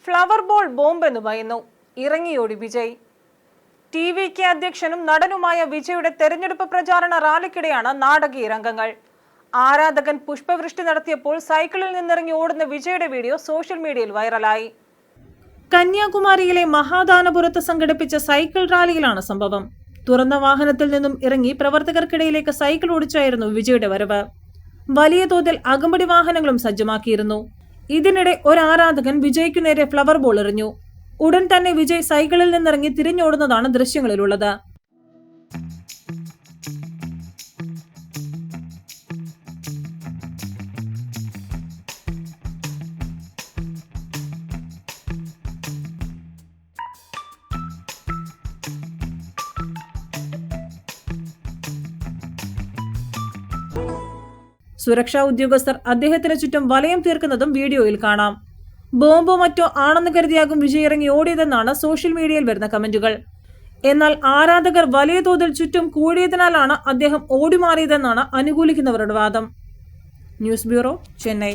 Flower ball ബോംബെന്ന് പറയുന്നു. ഇറങ്ങിയോടി വിജയ്. ടി.വി.കെ അധ്യക്ഷനും നടനുമായ വിജയുടെ തെരഞ്ഞെടുപ്പ് പ്രചാരണ റാലിക്കിടെയാണ് നാടകീയ രംഗങ്ങൾ. ആരാധകൻ പുഷ്പവൃഷ്ടി നടത്തിയപ്പോൾ സൈക്കിളിൽ നിന്നിറങ്ങി ഓടുന്ന വിജയുടെ വീഡിയോ സോഷ്യൽ മീഡിയയിൽ വൈറലായി. കന്യാകുമാരിയിലെ മഹാദാനപുരത്ത് സംഘടിപ്പിച്ച സൈക്കിൾ റാലിയിലാണ് സംഭവം. തുറന്ന വാഹനത്തിൽ നിന്നും ഇറങ്ങി പ്രവർത്തകർക്കിടയിലേക്ക് സൈക്കിൾ ഓടിച്ചായിരുന്നു വിജയുടെ വരവ്. വലിയ തോതിൽ അകമ്പടി വാഹനങ്ങളും സജ്ജമാക്കിയിരുന്നു. ഇതിനിടെ ഒരു ആരാധകൻ വിജയ്ക്കു നേരെ ഫ്ലവർ ബോൾ എറിഞ്ഞു. ഉടൻ തന്നെ വിജയ് സൈക്കിളിൽ നിന്നിറങ്ങി തിരിഞ്ഞോടുന്നതാണ് ദൃശ്യങ്ങളിലുള്ളത്. സുരക്ഷാ ഉദ്യോഗസ്ഥർ അദ്ദേഹത്തിന് ചുറ്റും വലയം തീർക്കുന്നതും വീഡിയോയിൽ കാണാം. ബോംബോ മറ്റോ ആണെന്ന് കരുതിയാകും വിജയ് ഇറങ്ങി ഓടിയതെന്നാണ് സോഷ്യൽ മീഡിയയിൽ വരുന്ന കമന്റുകൾ. എന്നാൽ ആരാധകർ വലിയ തോതിൽ ചുറ്റും കൂടിയതിനാലാണ് അദ്ദേഹം ഓടിമാറിയതെന്നാണ് അനുകൂലിക്കുന്നവരുടെ വാദം. News bureau, Chennai.